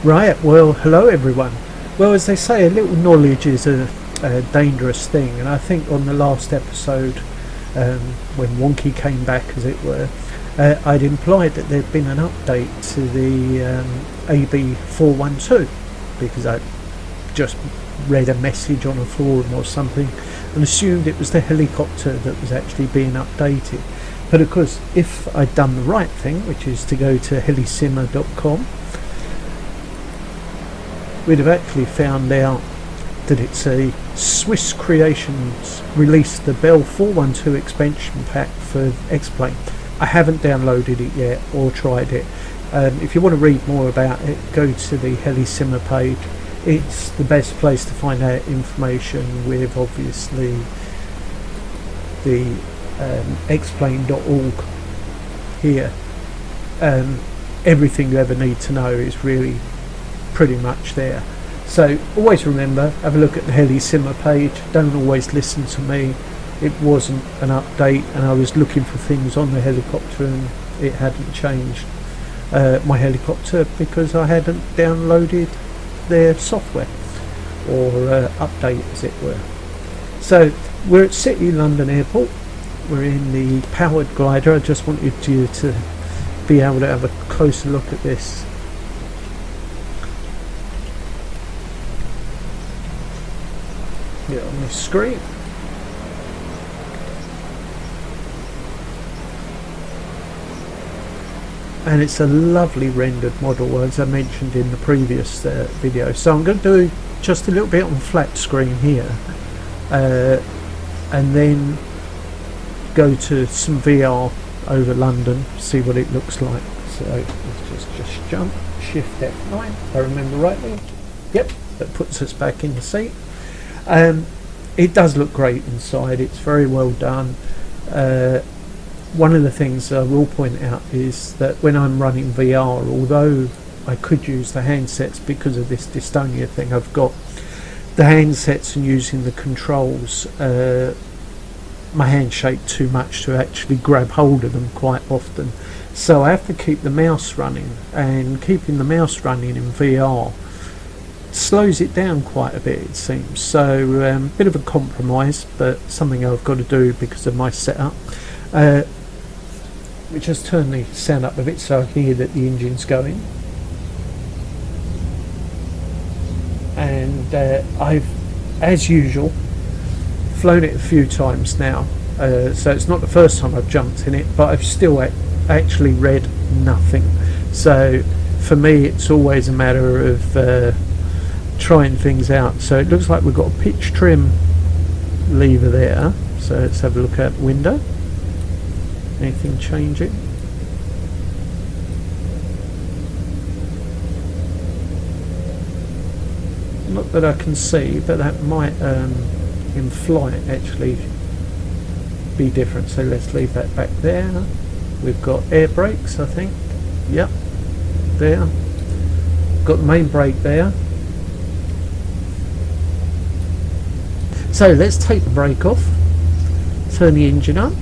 Right, well, hello everyone. Well, as they say, a little knowledge is a dangerous thing, and I think on the last episode, when Wonky came back, as it were, I'd implied that there'd been an update to the AB412, because I just read a message on a forum or something and assumed it was the helicopter that was actually being updated. But of course, if I'd done the right thing, which is to go to helisimer.com, we'd have actually found out that it's a SWISSCREATIONS Released the Bell 412 expansion pack for XPlane. I haven't downloaded it yet or tried it. If you want to read more about it, go to the Helisimer page. It's the best place to find out information, with obviously the XPlane.org here. Everything you ever need to know is really pretty much there. So always remember, have a look at the Helisimer page. Don't always listen to me. It wasn't an update and I was looking for things on the helicopter and it hadn't changed my helicopter because I hadn't downloaded their software or update, as it were. So we're at City London Airport. We're in the powered glider. I just wanted you to be able to have a closer look at this. On the screen, and it's a lovely rendered model, as I mentioned in the previous video. So I'm going to do just a little bit on flat screen here, and then go to some VR over London, see what it looks like. So let's just jump Shift F9 if I remember rightly. Yep, that puts us back in the seat. It does look great inside. It's very well done. One of the things I will point out is that when I'm running VR, although I could use the handsets because of this dystonia thing, I've got the handsets and using the controls, my hands shake too much to actually grab hold of them quite often. So I have to keep the mouse running, and keeping the mouse running in VR slows it down quite a bit, it seems. So bit of a compromise, but something I've got to do because of my setup. We just turn the sound up a bit so I can hear that the engine's going. And I've, as usual, flown it a few times now, so it's not the first time I've jumped in it, but I've still actually read nothing. So for me it's always a matter of trying things out. So it looks like we've got a pitch trim lever there, so let's have a look out the window. Anything changing? Not that I can see, but that might in flight actually be different. So let's leave that back there. We've got air brakes, I think. Yep, there. Got the main brake there. So let's take the brake off, turn the engine up.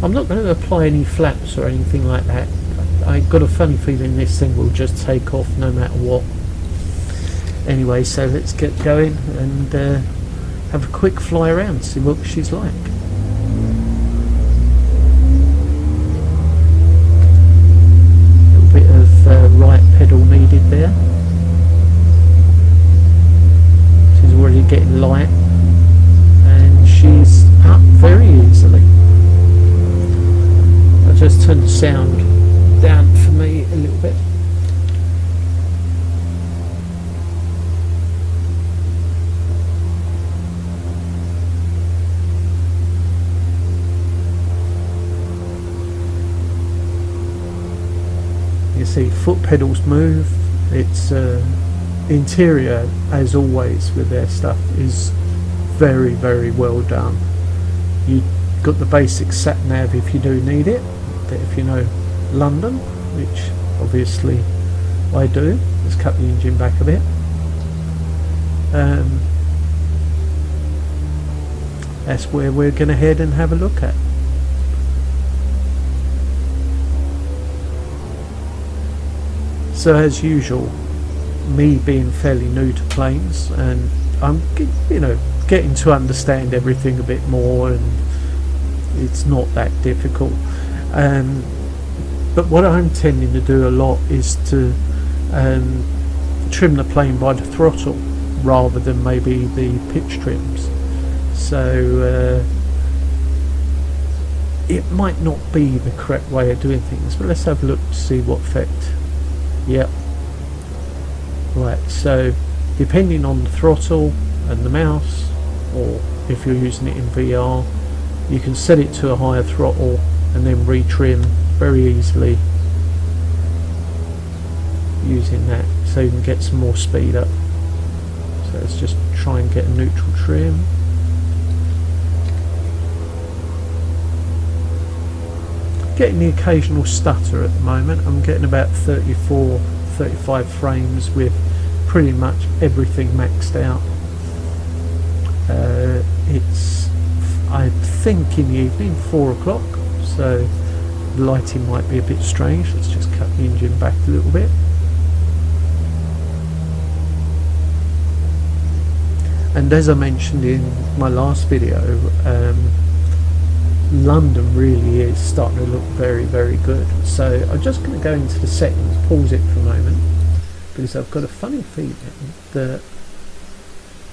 I'm not going to apply any flaps or anything like that. I got a funny feeling this thing will just take off no matter what. Anyway, so let's get going and have a quick fly around, see what she's like. A little bit of right pedal needed there. She's already getting light and she's up very easily. I'll just turn the sound down for me a little bit. You see foot pedals move. It's interior, as always with their stuff, is very, very well done. You got the basic sat nav if you do need it, but if you know London, which obviously I do, let's cut the engine back a bit. That's where we're going to head and have a look at. So as usual, me being fairly new to planes, and I'm getting to understand everything a bit more, and it's not that difficult. But what I'm tending to do a lot is to trim the plane by the throttle rather than maybe the pitch trims. So it might not be the correct way of doing things, but let's have a look to see what effect. Yep. Right, so depending on the throttle and the mouse, or if you're using it in VR, you can set it to a higher throttle and then retrim very easily using that, so you can get some more speed up. So let's just try and get a neutral trim. Getting the occasional stutter at the moment. I'm getting about 34-35 frames with pretty much everything maxed out. It's, I think, in the evening, 4 o'clock, so the lighting might be a bit strange. Let's just cut the engine back a little bit. And as I mentioned in my last video, London really is starting to look very, very good. So I'm just going to go into the settings, pause it for a moment, because I've got a funny feeling that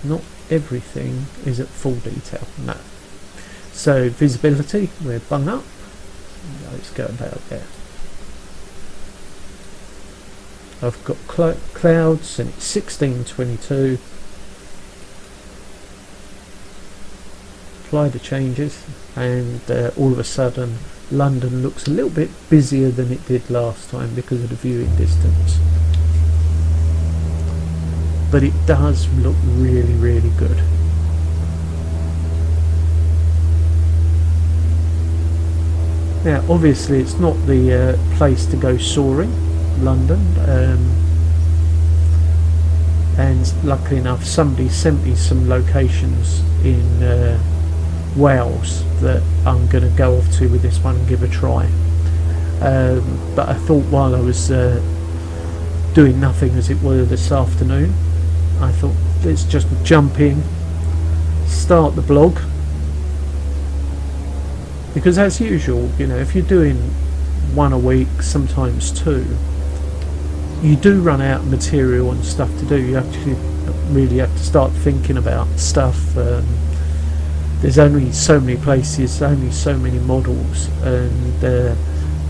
not everything is at full detail. No. So visibility, we're bung up. Let's go about there. I've got clouds and it's 1622. Apply the changes, and all of a sudden London looks a little bit busier than it did last time because of the viewing distance. But it does look really, really good. Now obviously it's not the place to go soaring, London, and luckily enough somebody sent me some locations in Wales that I'm going to go off to with this one and give a try. But I thought while I was doing nothing as it were this afternoon, I thought let's just jump in, start the blog, because as usual, if you're doing one a week, sometimes two, you do run out of material and stuff to do. You actually really have to start thinking about stuff. There's only so many places, only so many models, and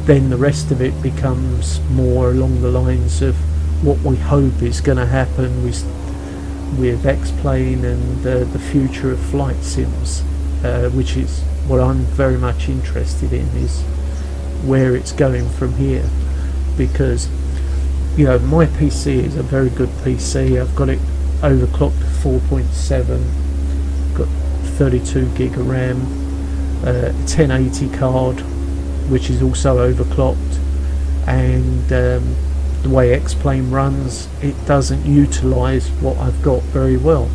then the rest of it becomes more along the lines of what we hope is going to happen with XPlane and the future of flight sims, which is what I'm very much interested in, is where it's going from here. Because my PC is a very good PC. I've got it overclocked to 4.7, got 32 gig of RAM, 1080 card, which is also overclocked, and the way XPlane runs, it doesn't utilise what I've got very well.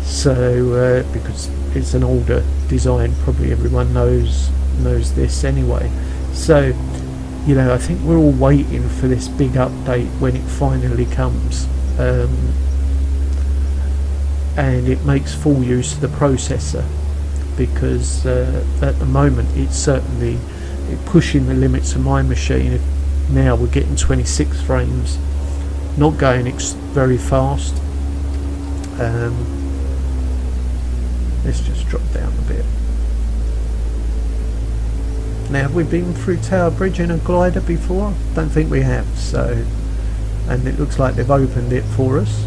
So because it's an older design, probably everyone knows this anyway. So I think we're all waiting for this big update when it finally comes, and it makes full use of the processor, because at the moment it's certainly pushing the limits of my machine. Now we're getting 26 frames, not going very fast. Let's just drop down a bit. Now, have we been through Tower Bridge in a glider before? Don't think we have. So, and it looks like they've opened it for us.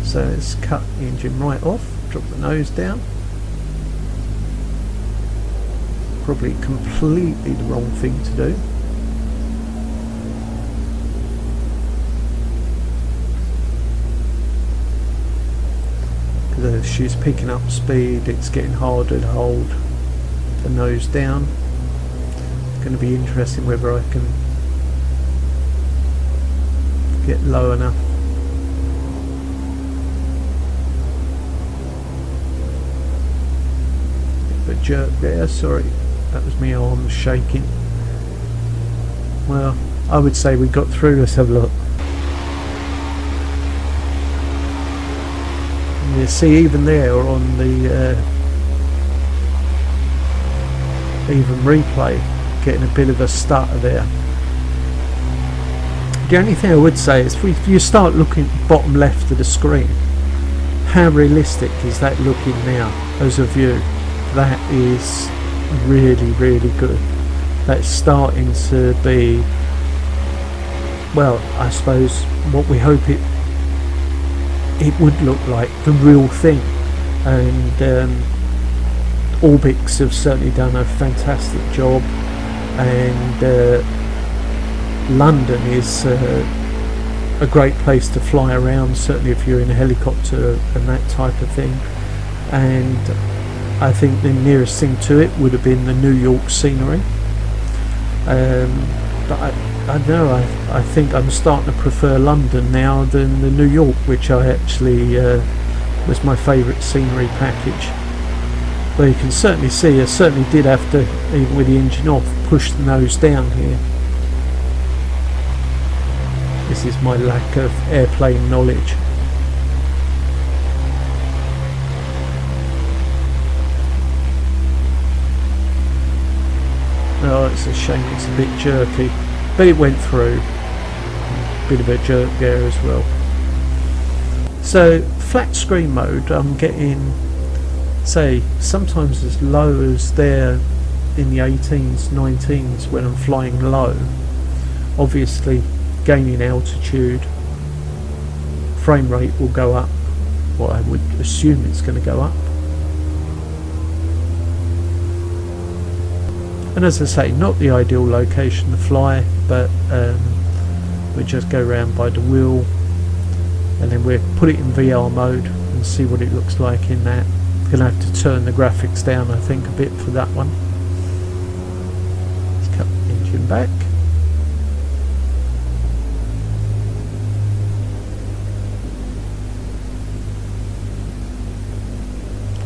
So let's cut the engine right off, drop the nose down. Probably completely the wrong thing to do. Because she's picking up speed, it's getting harder to hold the nose down. It's going to be interesting whether I can get low enough. Bit of a jerk there, sorry, that was my arm shaking. Well, I would say we got through. Let's have a look. You see, even there on the even replay, getting a bit of a stutter there. The only thing I would say is if you start looking bottom left of the screen, how realistic is that looking now as a view? That is really, really good. That's starting to be, well, I suppose what we hope it would look like, the real thing. And Orbix have certainly done a fantastic job, and London is a great place to fly around, certainly if you're in a helicopter and that type of thing. And I think the nearest thing to it would have been the New York scenery, but I don't know, I think I'm starting to prefer London now than the New York, which I actually was my favourite scenery package. Well, you can certainly see I certainly did have to, even with the engine off, push the nose down here. This is my lack of airplane knowledge. Oh, it's a shame it's a bit jerky, but it went through. Bit of a jerk there as well. So flat screen mode, I'm getting, say, sometimes as low as there in the 18s, 19s when I'm flying low. Obviously gaining altitude, frame rate will go up. Well, I would assume it's going to go up. And as I say, not the ideal location to fly, but we just go around by the wheel, and then we'll put it in VR mode and see what it looks like in that. Gonna have to turn the graphics down, I think, a bit for that one. Let's cut the engine back.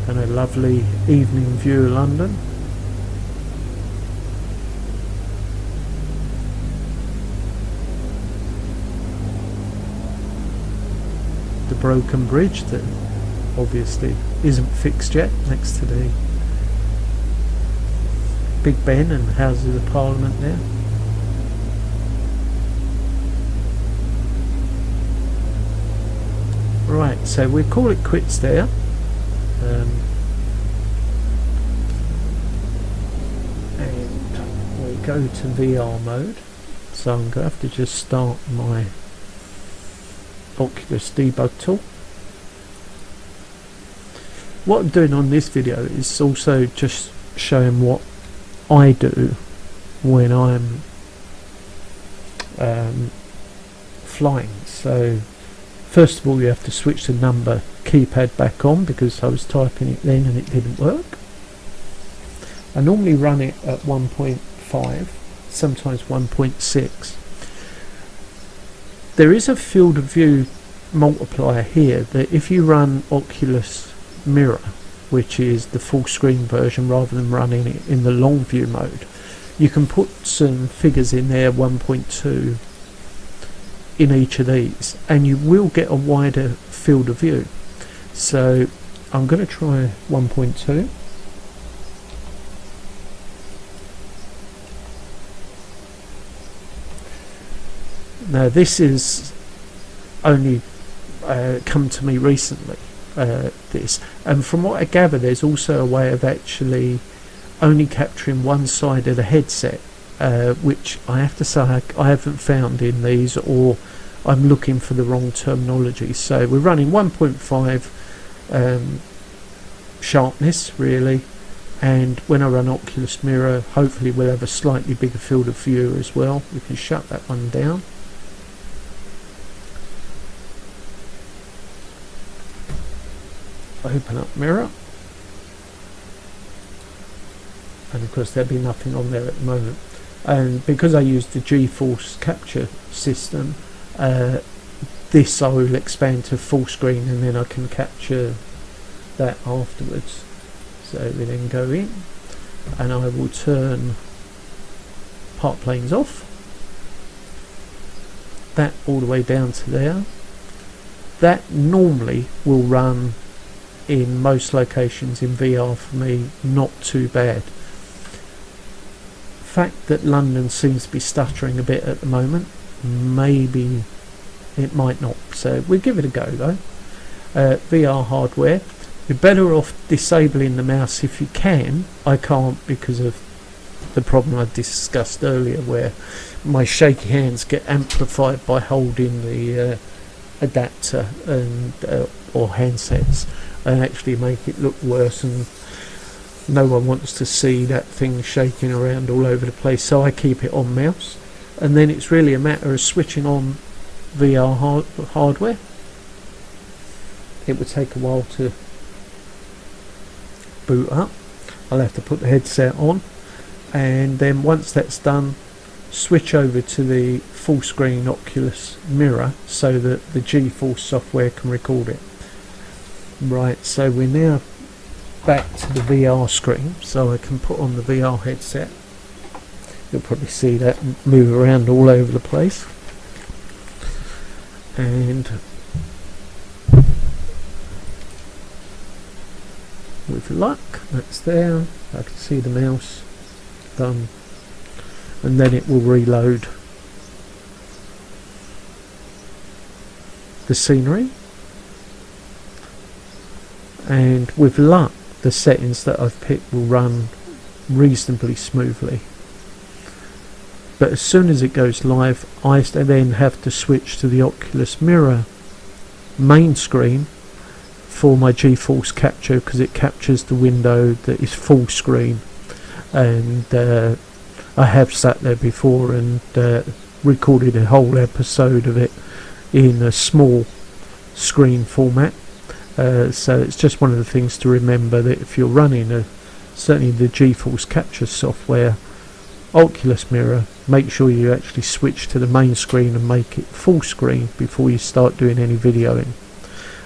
And a lovely evening view of London. The broken bridge that obviously isn't fixed yet, next to the Big Ben and Houses of Parliament there. Right, so we'll call it quits there. And we go to VR mode, so I'm going to have to just start my Oculus debug tool. What I'm doing on this video is also just showing what I do when I'm flying. So first of all, you have to switch the number keypad back on, because I was typing it then and it didn't work. I normally run it at 1.5, sometimes 1.6. There is a field of view multiplier here that if you run Oculus Mirror, which is the full screen version rather than running it in the long view mode, you can put some figures in there, 1.2 in each of these, and you will get a wider field of view. So I'm going to try 1.2. Now this is only come to me recently, this, and from what I gather there's also a way of actually only capturing one side of the headset, which I have to say I haven't found in these, or I'm looking for the wrong terminology. So we're running 1.5 sharpness really, and when I run Oculus Mirror hopefully we'll have a slightly bigger field of view as well. We can shut that one down. Open up Mirror, and of course there'll be nothing on there at the moment, and because I use the GeForce capture system, this I will expand to full screen and then I can capture that afterwards. So we then go in and I will turn part planes off, that all the way down to there. That normally will run in most locations in VR for me, not too bad. Fact that London seems to be stuttering a bit at the moment, maybe it might not, so we'll give it a go though. VR hardware, you're better off disabling the mouse if you can. I can't because of the problem I discussed earlier, where my shaky hands get amplified by holding the adapter and or handsets, and actually make it look worse, and no one wants to see that thing shaking around all over the place, so I keep it on mouse. And then it's really a matter of switching on VR hardware. It would take a while to boot up. I'll have to put the headset on, and then once that's done, switch over to the full screen Oculus mirror so that the GeForce software can record it. Right, so we're now back to the VR screen, so I can put on the VR headset. You'll probably see that move around all over the place, and with luck that's there. I can see the mouse done, and then it will reload the scenery, and with luck the settings that I've picked will run reasonably smoothly. But as soon as it goes live, I then have to switch to the Oculus Mirror main screen for my GeForce capture, because it captures the window that is full screen, and I have sat there before and recorded a whole episode of it in a small screen format. So it's just one of the things to remember, that if you're running certainly the GeForce capture software, Oculus Mirror, make sure you actually switch to the main screen and make it full screen before you start doing any videoing.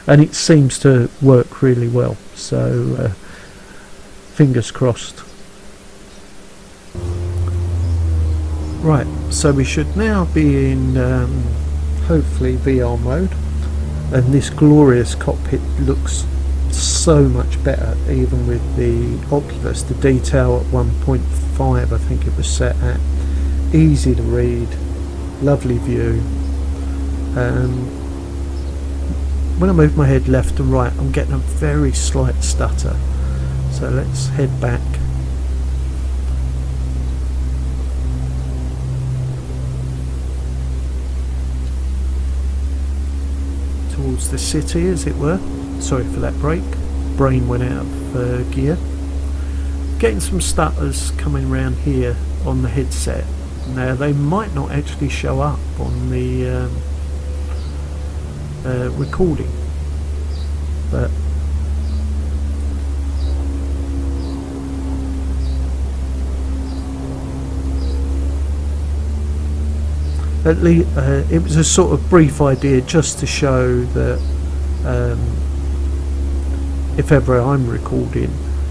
And it seems to work really well, so fingers crossed. Right, so we should now be in hopefully VR mode, and this glorious cockpit looks so much better even with the Oculus. The detail at 1.5 I think it was set at, easy to read, lovely view. When I move my head left and right, I'm getting a very slight stutter, so let's head back. Towards the city, as it were. Sorry for that break. Brain went out of gear. Getting some stutters coming around here on the headset. Now they might not actually show up on the recording, but at least it was a sort of brief idea just to show that if ever I'm recording,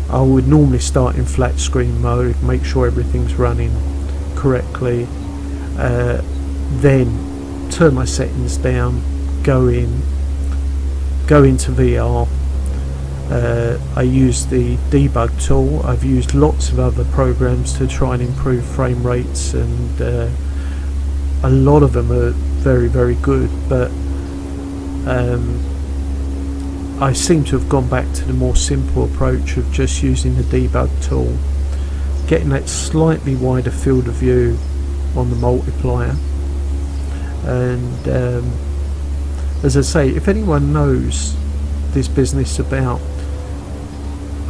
I would normally start in flat screen mode, make sure everything's running correctly, then turn my settings down, go into VR. I use the debug tool. I've used lots of other programs to try and improve frame rates, and a lot of them are very, very good, but I seem to have gone back to the more simple approach of just using the debug tool, getting that slightly wider field of view on the multiplier. And as I say, if anyone knows this business about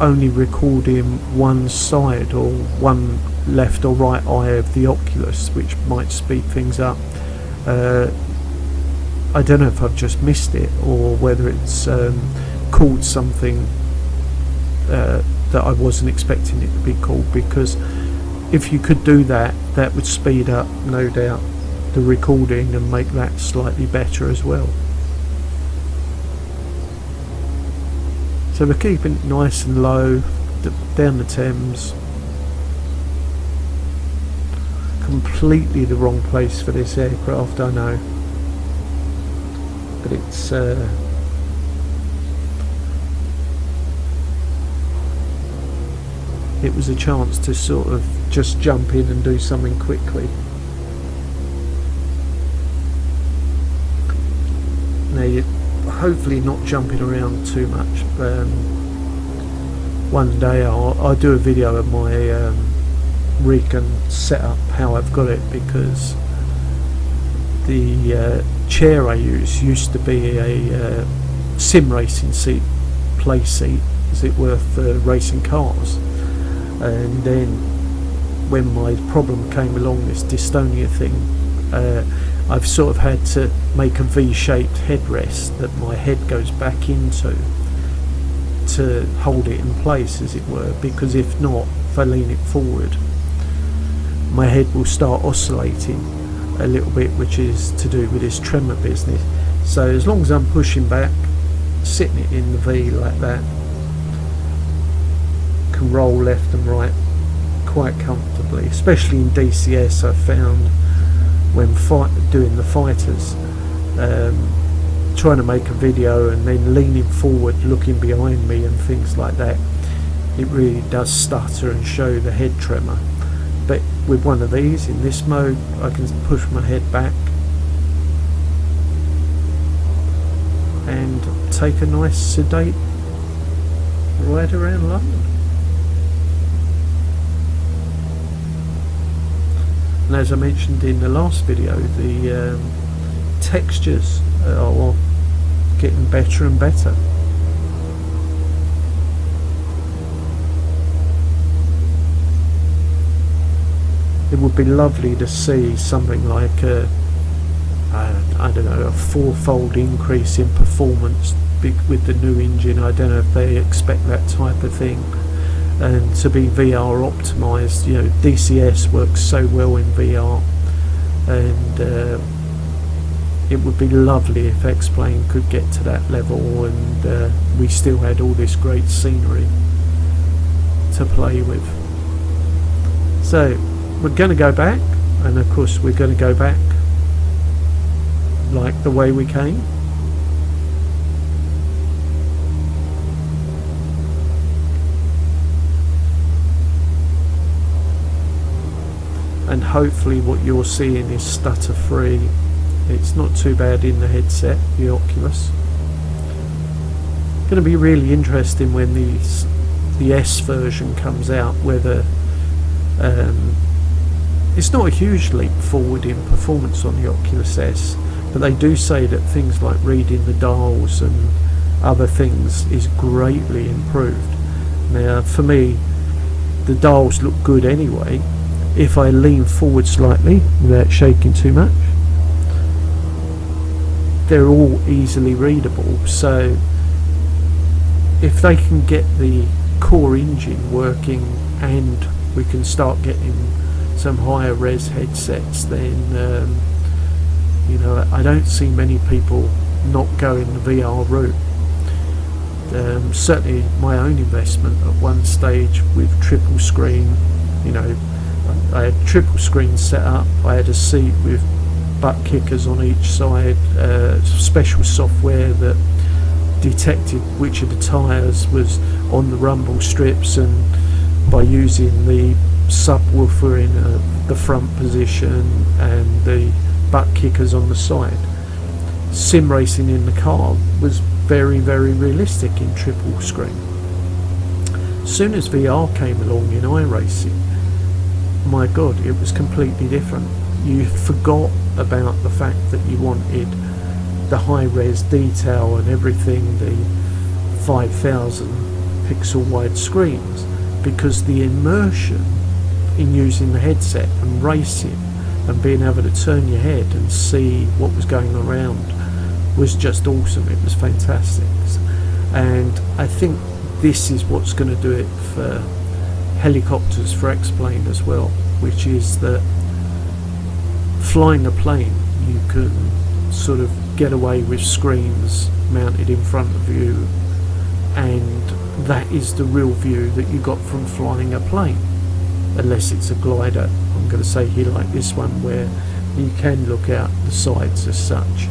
only recording one side or one left or right eye of the Oculus, which might speed things up, I don't know if I've just missed it, or whether it's called something that I wasn't expecting it to be called, because if you could do that, that would speed up, no doubt, the recording and make that slightly better as well. So we're keeping it nice and low, down the Thames. Completely the wrong place for this aircraft, I know. but it's it was a chance to sort of just jump in and do something quickly. Now you're hopefully not jumping around too much. One day I'll do a video of my rig and set up how I've got it, because the chair I use used to be a sim racing seat, play seat as it were, for racing cars, and then when my problem came along, this dystonia thing, I've sort of had to make a V-shaped headrest that my head goes back into to hold it in place, as it were, because if not, if I lean it forward, my head will start oscillating a little bit, which is to do with this tremor business. So as long as I'm pushing back, sitting it in the V like that, can roll left and right quite comfortably, especially in DCS. I found when doing the fighters, trying to make a video and then leaning forward, looking behind me and things like that, it really does stutter and show the head tremor. But with one of these, in this mode, I can push my head back and take a nice sedate ride around London. And as I mentioned in the last video, the textures are getting better and better. It would be lovely to see something like I don't know, a fourfold increase in performance with the new engine. I don't know if they expect that type of thing, and to be VR optimized. You know, DCS works so well in VR, and it would be lovely if XPlane could get to that level, and we still had all this great scenery to play with. So we're going to go back, and of course we're going to go back like the way we came. And hopefully what you're seeing is stutter free. It's not too bad in the headset, the Oculus. Going to be really interesting when the S version comes out, whether it's not a huge leap forward in performance on the Oculus S, but they do say that things like reading the dials and other things is greatly improved. Now for me, the dials look good anyway. If I lean forward slightly without shaking too much, they're all easily readable. So if they can get the core engine working and we can start getting some higher res headsets, then you know, I don't see many people not going the VR route. Certainly my own investment at one stage with triple screen, you know, I had triple screen set up, I had a seat with butt kickers on each side, special software that detected which of the tyres was on the rumble strips, and by using the subwoofer in the front position and the butt kickers on the side, sim racing in the car was very, very realistic in triple screen. As soon as VR came along in iRacing, my god, it was completely different. You forgot about the fact that you wanted the high res detail and everything, the 5,000 pixel wide screens, because the immersion in using the headset and racing and being able to turn your head and see what was going around was just awesome. It was fantastic, and I think this is what's going to do it for helicopters, for XPlane as well, which is that flying a plane, you can sort of get away with screens mounted in front of you, and that is the real view that you got from flying a plane, unless it's a glider. I'm going to say here like this one, where you can look out the sides as such.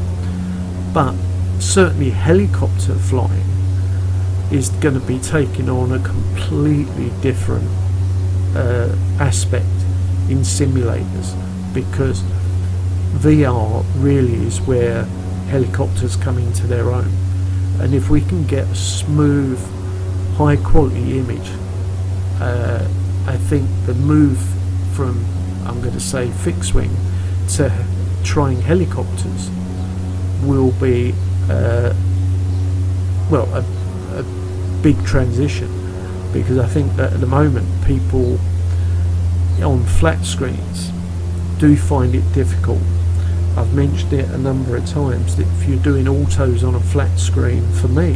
But certainly helicopter flying is going to be taking on a completely different aspect in simulators, because VR really is where helicopters come into their own. And if we can get a smooth, high quality image, I think the move from, I'm going to say, fixed wing to trying helicopters will be a big transition, because I think that at the moment people on flat screens do find it difficult. I've mentioned it a number of times that if you're doing autos on a flat screen, for me,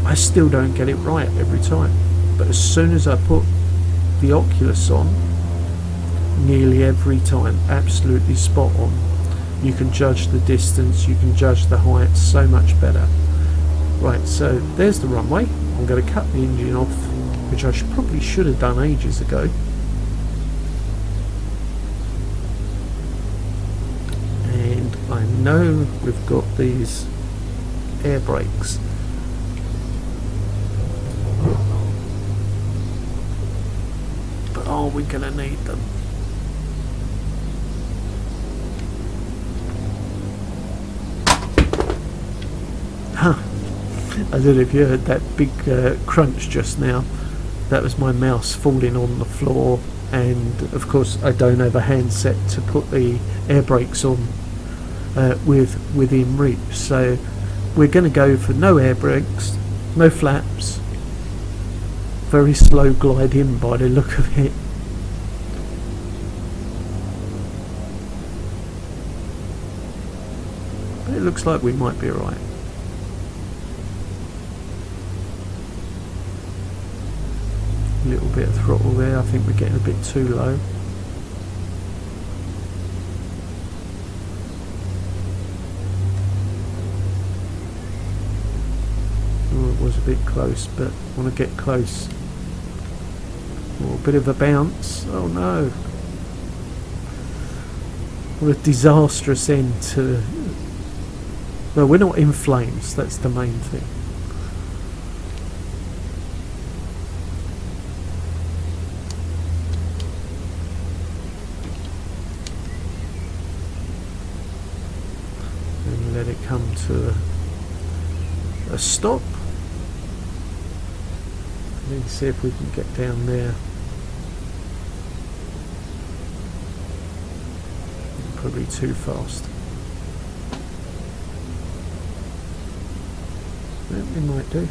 I still don't get it right every time. But as soon as I put the Oculus on, nearly every time, absolutely spot on. You can judge the distance, you can judge the height so much better. Right, so there's the runway. I'm going to cut the engine off, which I probably should have done ages ago. And I know we've got these air brakes. But are we going to need them? Huh. I don't know if you heard that big crunch just now. That was my mouse falling on the floor, and of course I don't have a handset to put the air brakes on within reach, so we're going to go for no air brakes, no flaps, very slow glide in by the look of it. But it looks like we might be alright. A little bit of throttle there. I think we're getting a bit too low. Oh, it was a bit close, but I want to get close. Oh, a bit of a bounce. Oh no. What a disastrous end to... Well, we're not in flames, that's the main thing. Let it come to a stop. Let's see if we can get down there. Probably too fast. Yeah, we might do.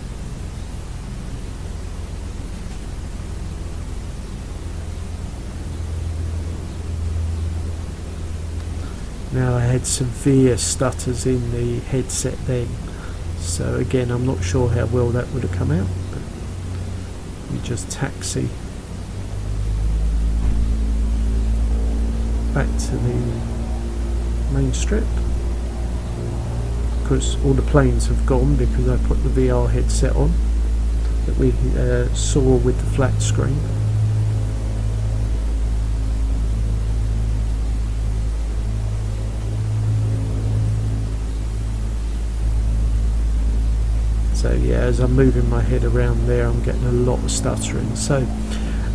Now, I had severe stutters in the headset then, so again I'm not sure how well that would have come out, but we just taxi back to the main strip. Of course all the planes have gone because I put the VR headset on that we saw with the flat screen. So yeah, as I'm moving my head around there, I'm getting a lot of stuttering. So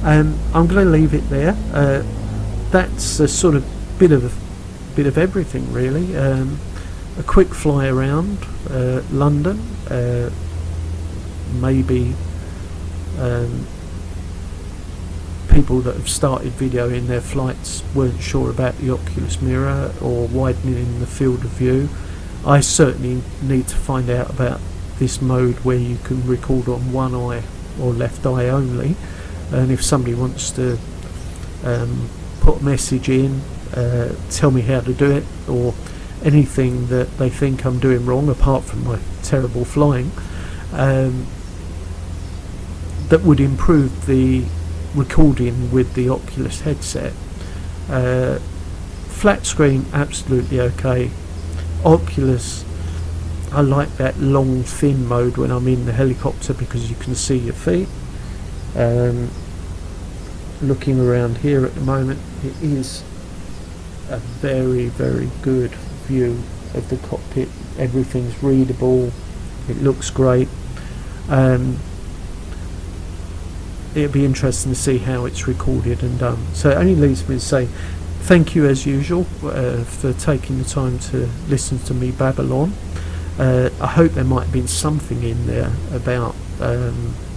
I'm going to leave it there. That's a sort of bit of everything really. A quick fly around London. Maybe people that have started videoing their flights weren't sure about the Oculus mirror or widening the field of view. I certainly need to find out about this mode where you can record on one eye or left eye only, and if somebody wants to put a message in, tell me how to do it, or anything that they think I'm doing wrong apart from my terrible flying, that would improve the recording with the Oculus headset. Flat screen, absolutely okay. Oculus, I like that long thin mode when I'm in the helicopter because you can see your feet. Looking around here at the moment, it is a very, very good view of the cockpit. Everything's readable, it looks great. It'll be interesting to see how it's recorded and done. So it only leaves me to say thank you as usual for taking the time to listen to me babble on. I hope there might have been something in there about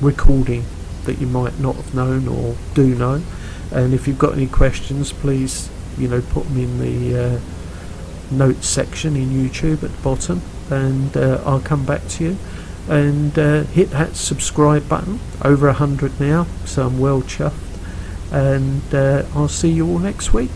recording that you might not have known or do know. And if you've got any questions, please, put them in the notes section in YouTube at the bottom, and I'll come back to you. And hit that subscribe button. Over 100 now, so I'm well chuffed. And I'll see you all next week.